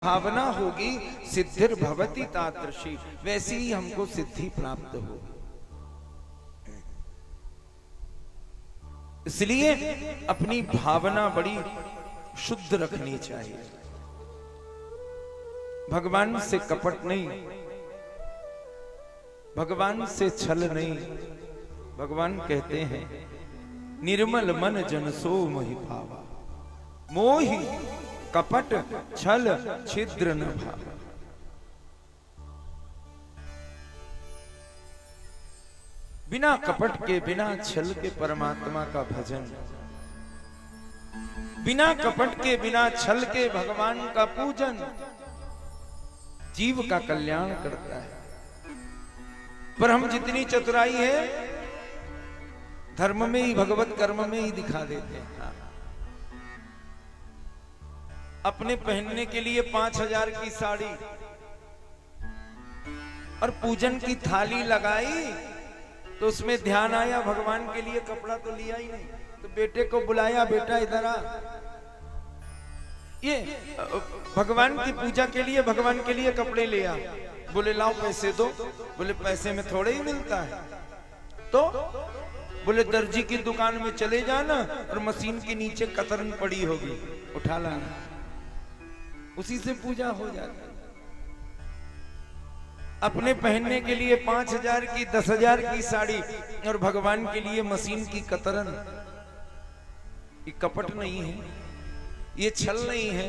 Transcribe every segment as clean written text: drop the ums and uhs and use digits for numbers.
भावना होगी सिद्धिर भवति तादृशी, वैसी ही हमको सिद्धि प्राप्त हो। इसलिए अपनी भावना बड़ी शुद्ध रखनी चाहिए। भगवान से कपट नहीं, भगवान से छल नहीं। भगवान कहते हैं निर्मल मन जन सो मोहि भावा, मोहि कपट छल छिद्र न भावा। बिना कपट के बिना छल के परमात्मा का भजन, बिना कपट के बिना छल के भगवान का पूजन जीव का कल्याण करता है। पर हम जितनी चतुराई है धर्म में ही, भगवत कर्म में ही दिखा देते हैं। अपने पहनने के लिए 5,000 की साड़ी और पूजन की थाली लगाई तो उसमें ध्यान आया भगवान के लिए कपड़ा तो लिया ही नहीं, तो बेटे को बुलाया, बेटा इधर आ। ये भगवान की पूजा के लिए, भगवान के लिए कपड़े ले आ। बोले लाओ पैसे दो। बोले पैसे में थोड़े ही मिलता है। तो बोले दर्जी की दुकान में चले जाना और मशीन के नीचे कतरन पड़ी होगी, उठा लाना, उसी से पूजा हो जाती है। अपने पहनने के लिए 5,000 की 10,000 की साड़ी और भगवान के लिए मशीन की कतरन। ये कपट नहीं है, ये छल नहीं है,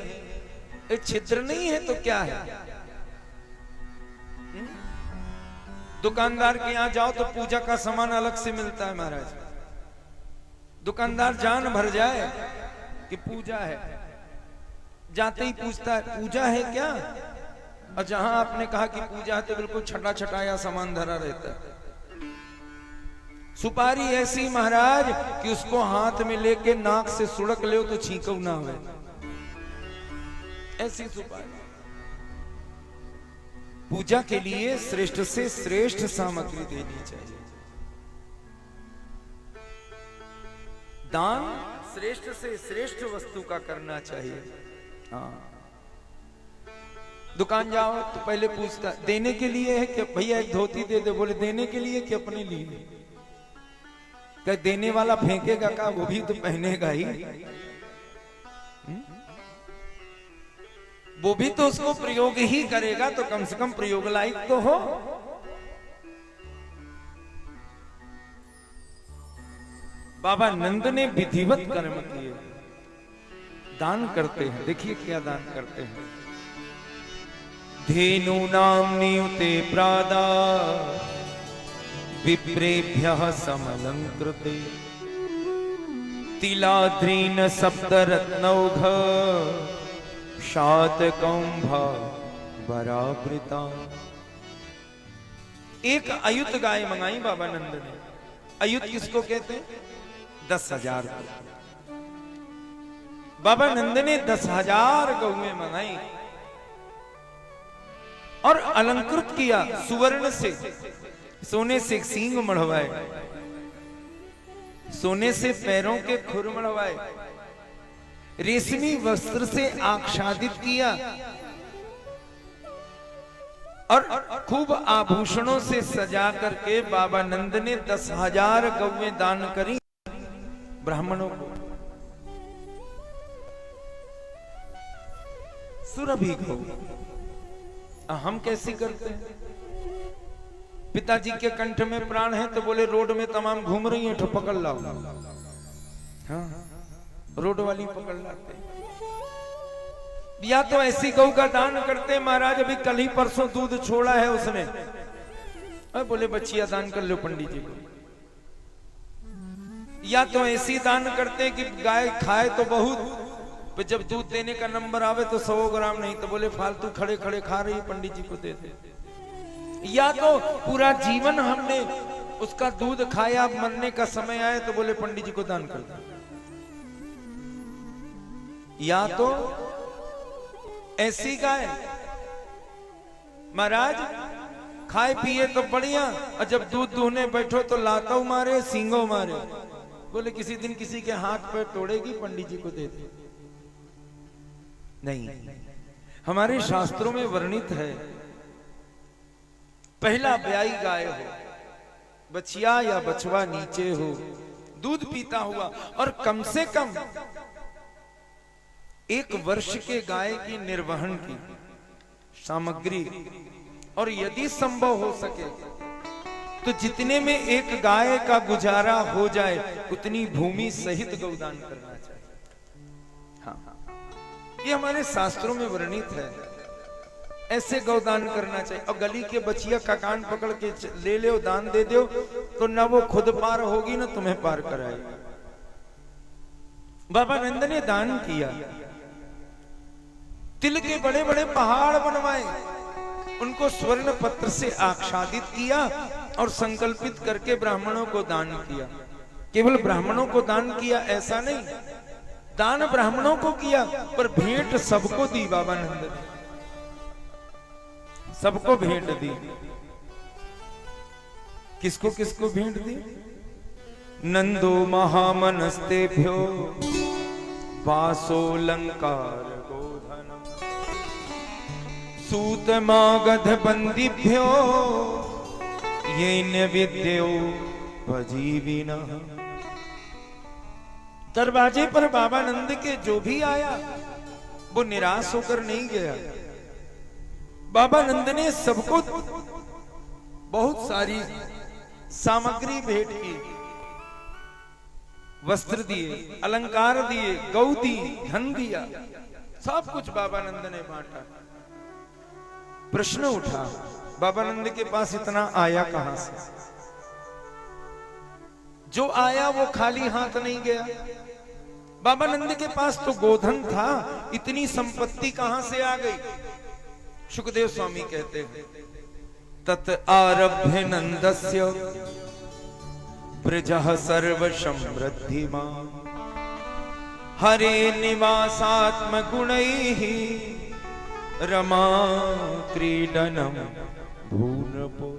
ये छिद्र नहीं है, तो क्या है? दुकानदार के यहां जाओ तो पूजा का सामान अलग से मिलता है महाराज। दुकानदार जान भर जाए कि पूजा है, जाते ही पूछता है पूजा है क्या? और जहां आपने कहा कि पूजा है तो बिल्कुल छटा छटाया सामान धरा रहता है। सुपारी ऐसी महाराज कि उसको हाथ में लेके नाक से सुड़क ले तो छींकू ना हो, ऐसी सुपारी। पूजा के लिए श्रेष्ठ से श्रेष्ठ सामग्री देनी चाहिए। दान श्रेष्ठ से श्रेष्ठ वस्तु का करना चाहिए। हाँ, दुकान जाओ तो पहले पूछता देने के लिए है कि भैया एक धोती दे दे। बोले देने के लिए कि अपने लिए? क्या देने वाला फेंकेगा का? वो भी तो पहनेगा ही। वो भी तो उसको प्रयोग ही करेगा, तो कम से कम प्रयोग लायक तो हो। बाबा नंद ने विधिवत कर्म किए, दान करते हैं। देखिए क्या दान करते हैं। धेनु नाम नियुते प्रादा विप्रेभ्यः समलंकृते तिलाद्रीन सप्तरत्नौघ शातकौंभा वरावृता। एक अयुत गाय मंगाई बाबा नंद ने। अयुत किसको कहते हैं? 10,000। बाबा नंद ने 10,000 गौएं मंगाई और अलंकृत किया सुवर्ण से। सोने से सींग मढ़वाए, सोने से पैरों के खुर मढ़वाए, रेशमी वस्त्र से आच्छादित किया और खूब आभूषणों से सजा करके बाबा नंद ने 10,000 गौएं दान करी ब्राह्मणों को। सुरभि गौ। हम कैसी करते हैं? पिताजी के कंठ में प्राण है तो बोले रोड में तमाम घूम रही है तो पकड़ लाओ। हाँ, रोड वाली पकड़ लाते। या तो ऐसी गौ का दान करते महाराज, अभी कल ही परसों दूध छोड़ा है उसने, और बोले बच्चिया दान कर लो पंडित जी को। या तो ऐसी दान करते कि गाय खाए तो बहुत, पर जब दूध देने का नंबर आवे तो 100 ग्राम नहीं, तो बोले फालतू खड़े खड़े खा रही, पंडित जी को दे दे। या तो पूरा जीवन हमने उसका दूध खाया, मरने का समय आए तो बोले पंडित जी को दान कर दो। या तो ऐसी गाय महाराज खाए पिए तो बढ़िया, और जब दूध दूहने बैठो तो लातो मारे, सींगो मारे। बोले किसी दिन किसी के हाथ पैर तोड़ेगी, पंडित जी को दे दे। नहीं, हमारे शास्त्रों में वर्णित है, पहला ब्याई गाय हो, बछिया या बछवा नीचे हो, दूध पीता हुआ, और कम से कम 1 वर्ष के गाय की निर्वहन की सामग्री, और यदि संभव हो सके तो जितने में एक गाय का गुजारा हो जाए उतनी भूमि सहित गौदान करना चाहिए। हाँ, ये हमारे शास्त्रों में वर्णित है, ऐसे गौदान करना चाहिए। और गली के बचिया का कान पकड़ के ले लो, दान दे दो, तो न वो खुद पार होगी न तुम्हें पार कराएगी। बाबा नंद ने दान किया, तिल के बड़े बड़े पहाड़ बनवाए, उनको स्वर्ण पत्र से आच्छादित किया और संकल्पित करके ब्राह्मणों को दान किया। केवल ब्राह्मणों को दान किया ऐसा नहीं, दान ब्राह्मणों को किया पर भेंट सबको दी। बाबा नंद ने सबको भेंट दी। किसको किसको भेंट दी? नंदो महामनस्तेभ्यो वासोलंकार गोधनम सूतमागध बंदीभ्यो येन विद्यो भजीविना। दरवाजे पर बाबा नंद के जो भी आया वो निराश होकर नहीं गया। बाबा नंद ने सबको बहुत सारी सामग्री भेंट की, वस्त्र दिए, अलंकार दिए, गौ दी, धन दिया, सब कुछ बाबा नंद ने बांटा। प्रश्न उठा, बाबा नंद के पास इतना आया कहां से? जो आया वो खाली हाथ नहीं गया। बाबा नंद के पास तो गोधन था, इतनी संपत्ति कहां से आ गई? सुखदेव स्वामी कहते हैं, तत आरभ्य नंदस्य प्रजः सर्व समृद्धिमान हरे निवासात्म गुणैः रमा क्रीडनम भूनपो।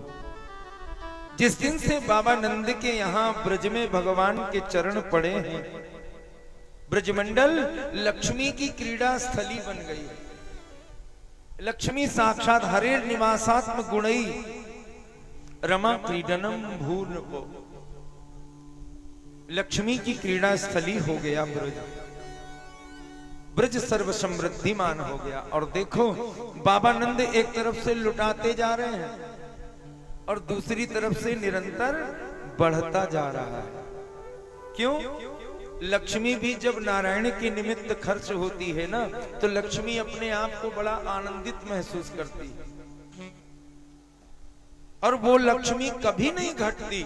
जिस दिन से बाबा नंद के यहाँ ब्रज में भगवान के चरण पड़े हैं, ब्रजमंडल लक्ष्मी की क्रीड़ा स्थली बन गई है। लक्ष्मी साक्षात हरे निवासात्म गुणई रमा क्रीडनम भूनपो, लक्ष्मी की क्रीड़ा स्थली हो गया ब्रज। ब्रज सर्व समृद्धिमान हो गया। और देखो बाबा नंद एक तरफ से लुटाते जा रहे हैं और दूसरी तरफ से निरंतर बढ़ता जा रहा है। क्यों? लक्ष्मी भी जब नारायण के निमित्त खर्च होती है ना, तो लक्ष्मी अपने आप को बड़ा आनंदित महसूस करती है। और वो लक्ष्मी कभी नहीं घटती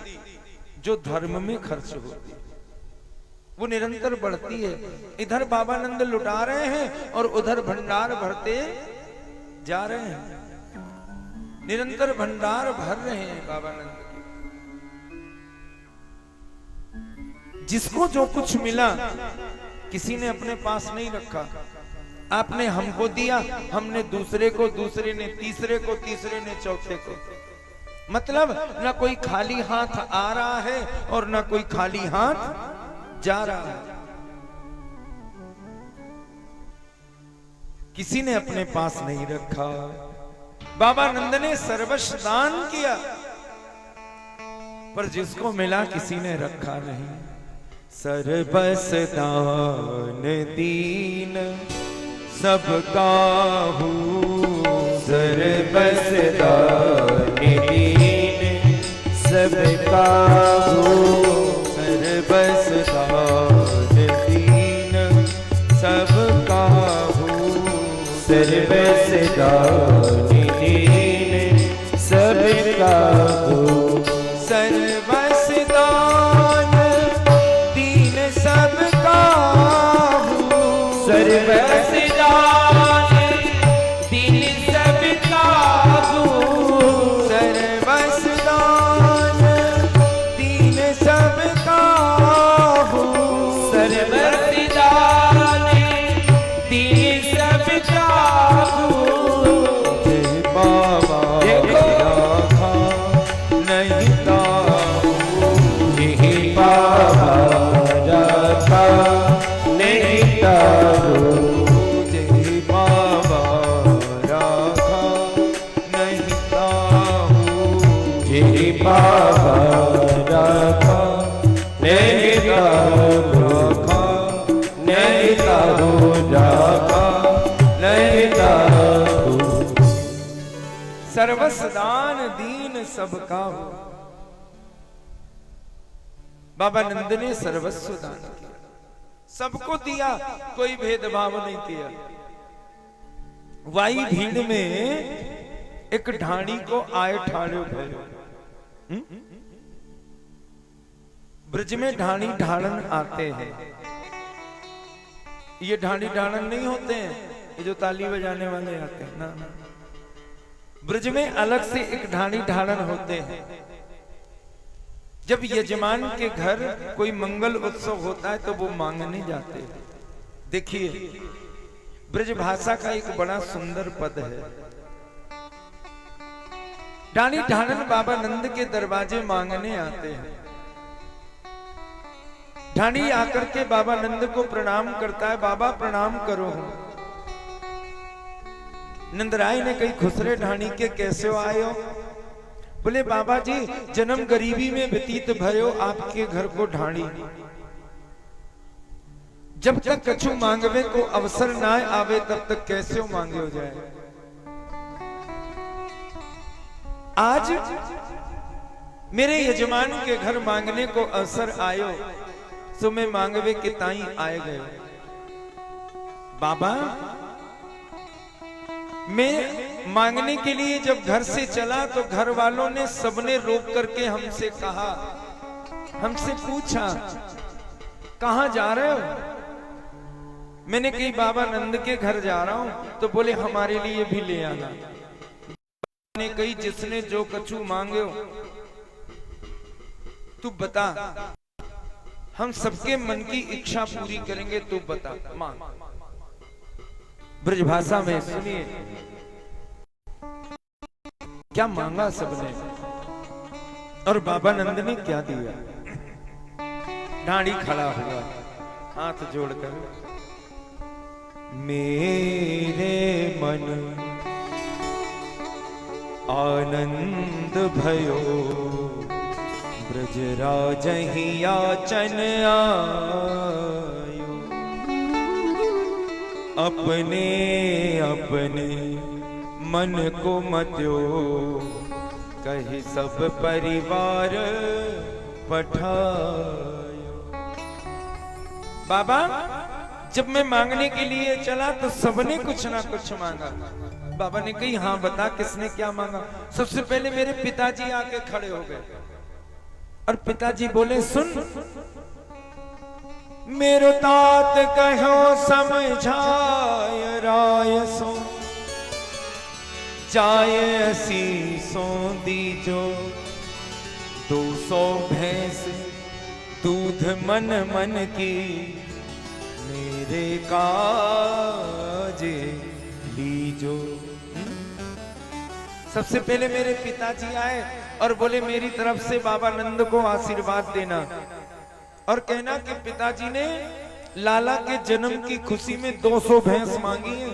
जो धर्म में खर्च होती, वो निरंतर बढ़ती है। इधर बाबा नंद लुटा रहे हैं और उधर भंडार भरते जा रहे हैं, निरंतर भंडार भर रहे हैं बाबा नंद के। जिसको जो कुछ मिला किसी ने अपने पास नहीं रखा। आपने हमको दिया, हमने दूसरे को, दूसरे ने तीसरे को, तीसरे ने चौथे को। मतलब ना कोई खाली हाथ आ रहा है और ना कोई खाली हाथ जा रहा है। किसी ने अपने पास नहीं रखा। बाबा नंद ने सर्वस्व दान किया, पर जिसको मिला किसी ने रखा नहीं। सर्वस्व दान दीन सबका हूँ, सर्वस्व दान दीन सबका हूँ, सर्वस्व दान दीन सबका हूँ, सर्वस्व दान दीन सबका हूँ, सर्वस्व दान दीन सबका हूँ, सर्वस्व दान दीन सबका हूँ, सर्वस्व दान दीन सबका हूँ, सर्वस्व दान दीन सबका हूँ। बाबा सर्वस्व दान दीन सबका हो। बाबा नंद ने सर्वस्व दान किया, सबको दिया, कोई भेदभाव नहीं किया। वाई भीड़ में एक ढाणी को आए ठाड़ो भयो। ब्रज में ढाणी ढाड़न आते हैं। ये ढाणी ढाड़न नहीं होते हैं, ये जो ताली बजाने वाले आते हैं ना, ना। ब्रज में अलग से एक ढाणी ढाड़न होते हैं। जब यजमान के घर कोई मंगल उत्सव होता है तो वो मांगने जाते हैं। देखिए, ब्रज भाषा का एक बड़ा सुंदर पद है। ढाणी ढाड़न बाबा नंद के दरवाजे मांगने आते हैं। ढाणी आकर के बाबा नंद को प्रणाम करता है, बाबा प्रणाम करो। नंदराय ने कही, खुसरे ढाणी के कैसे आए हो? बोले बाबा जी, जन्म गरीबी में व्यतीत भयो, आपके घर को ढाणी। जब तक कछु मांगवे को अवसर ना आवे तब तक कैसे मांगे हो जाए। आज मेरे यजमान के घर मांगने को अवसर आयो, सो मैं मांगवे के ताई आए गए। बाबा, मैं मांगने के लिए जब घर से चला तो घर वालों ने सबने रोक करके हमसे कहा, हमसे पूछा, कहां जा रहे हो? मैंने कही बाबा नंद के घर जा रहा हूं। तो बोले हमारे लिए भी ले आना। ने कही, जिसने जो कछु मांगे हो तू बता, हम सबके मन की इच्छा पूरी करेंगे, तू बता, मांग। ब्रज भाषा में सुनिए क्या मांगा सबने और बाबा नंद ने क्या दिया। ढाणी खड़ा हुआ, हाथ जोड़कर, मेरे मन आनंद भयो, ब्रजराज ही याचन आयो। अपने अपने मन को मत्यो, कही सब परिवार पठायो। बाबा, जब मैं मांगने के लिए चला तो सबने कुछ ना कुछ मांगा। बाबा ने कही, हाँ बता, किसने क्या मांगा? सबसे पहले मेरे पिताजी आके खड़े हो गए और पिताजी बोले, सुन, मेरो तात कहो समझाय राय सो, जाय असीसों दीजो। 200 भैंस दूध मन मन की, मेरे काजे लीजो। सबसे पहले मेरे पिताजी आए और बोले, मेरी तरफ से बाबा नंद को आशीर्वाद देना और कहना कि पिताजी ने लाला के जन्म की खुशी में 200 भैंस मांगी है,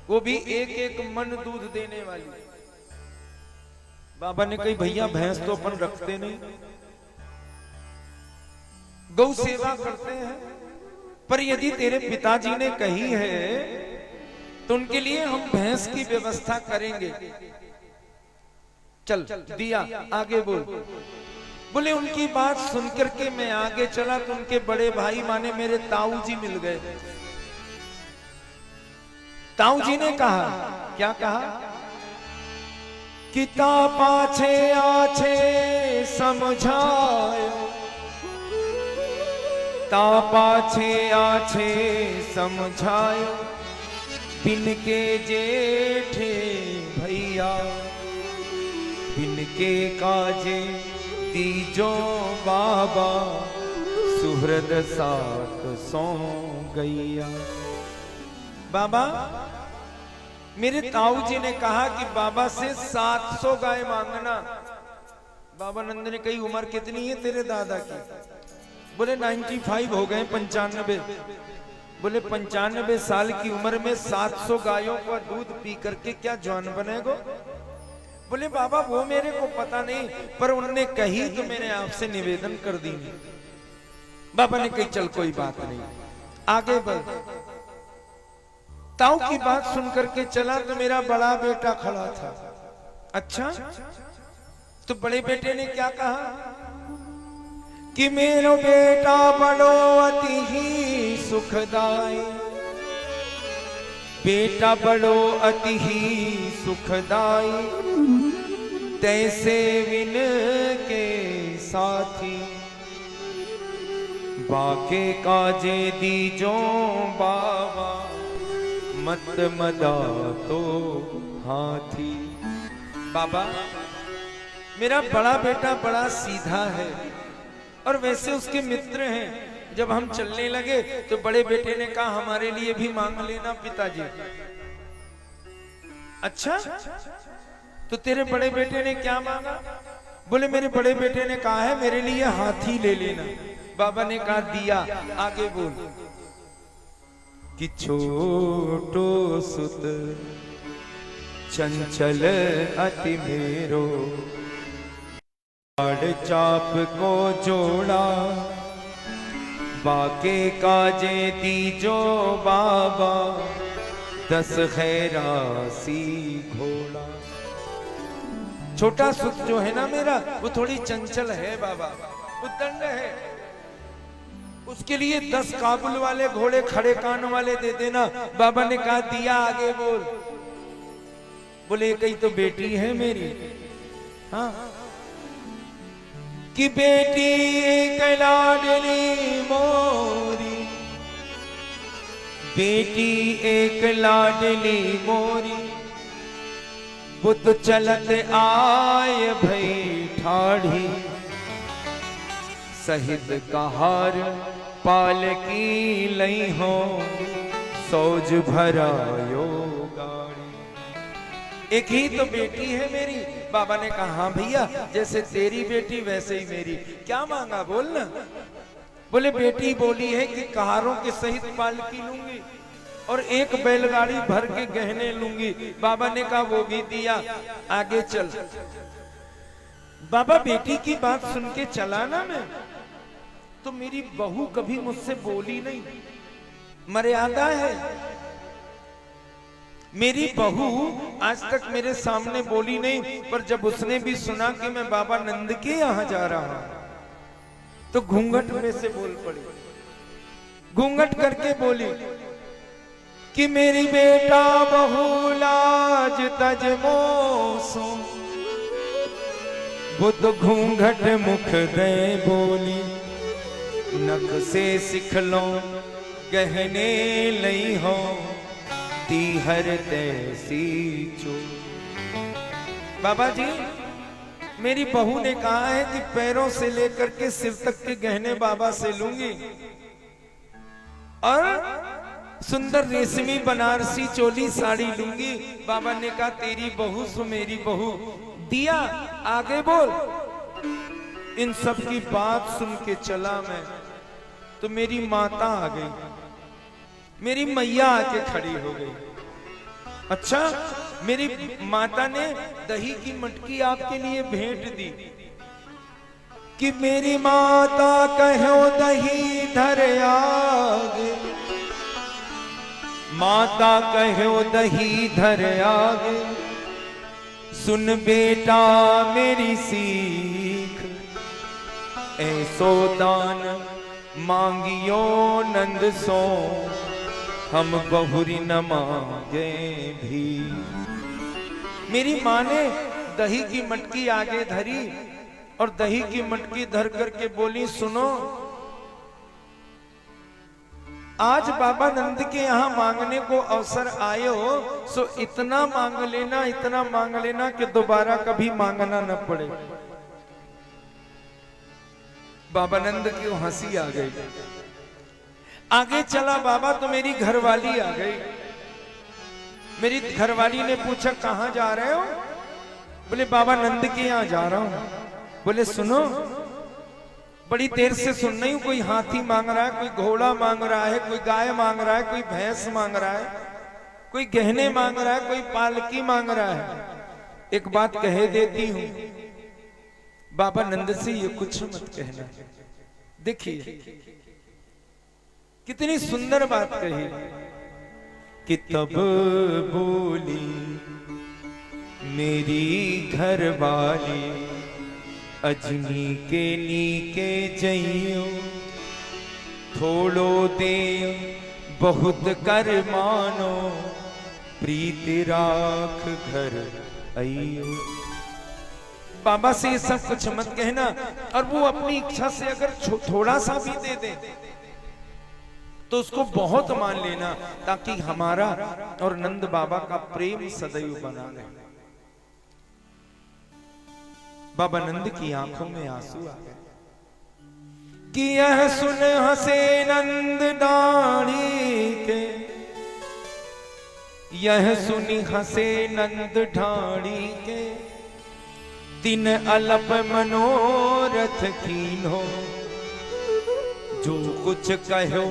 वो भी एक एक मन दूध देने वाली। बाबा ने कही, भैया भैंस तो अपन रखते नहीं, गौ सेवा करते हैं, पर यदि तेरे पिताजी ने कही है तो उनके लिए हम भैंस की व्यवस्था करेंगे। चल दिया, आगे बोल। बोले उनकी बात सुनकर के मैं आगे चला तो उनके बड़े भाई माने मेरे ताऊ जी मिल गए। ताऊ जी ने कहा, क्या कहा? कि ता पाछे आछे समझायो, ता पाछे आछे समझायो, बिन के जेठे भैया, बिन के काजे तीजो बाबा, सुहृद साथ सो गैया। बाबा, मेरे ताऊ जी ने कहा कि बाबा से 700 गाय मांगना। बाबा नंद ने कही, उम्र कितनी है तेरे दादा की? बोले 95 हो गए, 95। बोले 95 साल की उम्र में 700 गायों का दूध पी करके क्या जवान बनेगो? बोले बाबा वो मेरे को पता नहीं, पर उन्होंने कही तो मैंने आपसे निवेदन कर दी। बाबा ने कही, चल कोई बात नहीं, आगे बढ़। ताऊ की बात सुन करके चला तो मेरा बड़ा बेटा खड़ा था। अच्छा, तो बड़े बेटे ने क्या कहा कि मेरो बेटा बड़ो अति ही सुखदाई, बेटा बड़ो अति ही सुखदाई, तैसे विन के साथी, बाके काजे दीजो बाबा, मत मदा तो हाथी। बाबा, मेरा बड़ा बेटा बड़ा सीधा है और वैसे उसके मित्र हैं। जब हम चलने लगे तो बड़े बेटे ने कहा हमारे लिए भी मांग लेना पिताजी। अच्छा, तो तेरे बड़े बेटे ने क्या मांगा? बोले मेरे बड़े बेटे ने कहा है मेरे लिए हाथी ले लेना। बाबा ने कहा दिया। आगे बोल कि छोटो सुत चंचल अति मेरो, चाप को जोड़ा, बाके काजे दीजो बाबा, 10 खैरासी घोड़ा। छोटा सुत जो है ना मेरा, वो थोड़ी चंचल है बाबा, उद्दंड है, उसके लिए 10 काबुल वाले घोड़े खड़े कान वाले दे देना। बाबा ने कहा दिया। आगे बोल। बोले कहीं तो बेटी है मेरी। हाँ, कि बेटी एक लाडली मोरी, बेटी एक लाडली मोरी, बुद्ध चलत आय भई ठाढ़ी, सहित कहार पालकी लई हो, सौज भरायो गाड़ी। एक ही तो बेटी है मेरी। बाबा ने कहा हाँ भैया, जैसे तेरी बेटी वैसे ही मेरी। क्या मांगा बोल ना। बोले बेटी बोली है कि कहारों के सहित पालकी लूंगी और एक बैलगाड़ी भर के गहने लूंगी। बाबा ने कहा वो भी दिया। आगे चल। बाबा बेटी की बात सुन के चला ना मैं, तो मेरी बहू कभी मुझसे बोली नहीं। मर्यादा है। मेरी बहू आज तक मेरे सामने बोली नहीं, पर जब उसने भी सुना कि मैं बाबा नंद के यहां जा रहा हूं तो घूंघट में से बोल पड़ी। घूंघट करके बोली कि मेरी बेटा बहू लाज तज मोसो, बुद्ध घूंघट मुख दे बोली, नख से सिख लो गहने लई हो, तीहर तैसी चो। बाबा जी, मेरी बहू ने कहा है कि पैरों से लेकर के सिर तक के गहने बाबा से लूंगी और सुंदर रेशमी बनारसी चोली साड़ी लूंगी। बाबा ने कहा तेरी बहू सो मेरी बहू। दिया। आगे बोल। इन सब की बात सुन के चला मैं, तो मेरी माता आ गई, मेरी मैया आके खड़ी हो गई। अच्छा, मेरी माता ने दही की मटकी आपके लिए भेंट दी कि मेरी माता कहो दही धर आगे, माता कहो दही धर आगे, सुन बेटा मेरी सीख, ऐसो दान मांगियो नंद सो, हम बहुरी न मांगे भी। मेरी माँ ने दही की मटकी आगे धरी और दही की मटकी धर करके बोली सुनो, आज बाबा नंद के यहाँ मांगने को अवसर आए हो, सो इतना मांग लेना, इतना मांग लेना कि दोबारा कभी मांगना न पड़े। बाबा नंद की हंसी आ गई। आगे चला बाबा तो मेरी घरवाली आ गई। मेरी घरवाली ने पूछा कहां जा रहे हो? बोले बाबा नंद के यहाँ जा रहा हूं। बोले सुनो, बड़ी देर से सुन रही हूं, कोई हाथी मांग रहा है, कोई घोड़ा मांग रहा है, कोई गाय मांग रहा है, कोई भैंस मांग रहा है, कोई गहने मांग रहा है, कोई पालकी मांग रहा है। एक बात कह देती हूं, बाबा नंद से ये कुछ मत कहना। देखिए कितनी सुंदर बात कही कि तब बोली मेरी घर वाली अजनी के नीके जइयो थोड़ो दे बहुत कर मानो प्रीति राख घर आइयो। बाबा से ये सब कुछ मत कहना, और वो अपनी इच्छा से अगर थोड़ा सा भी दे दे तो उसको बहुत मान लेना, ताकि हमारा और नंद बाबा का प्रेम सदैव बना रहे। बाबा नंद की आंखों में आंसू आ गए कि यह सुन हंसे नंद डाढ़ी के, यह सुनी हंसे नंद ढाड़ी के, दिन अलप मनोरथ कीन्हो, जो कुछ कहो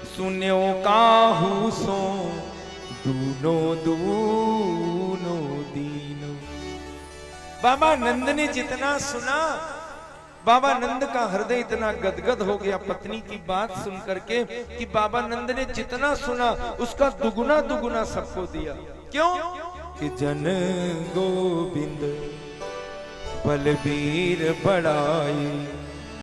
सुन्यो काहू सो, दूनो दूनो दीनो। बाबा नंद ने जितना सुना, बाबा नंद का हृदय इतना गदगद हो गया पत्नी की बात सुन करके कि बाबा नंद ने जितना सुना उसका दुगुना दुगुना सबको दिया। क्यों? कि जन गोविंद बलबीर बड़ाई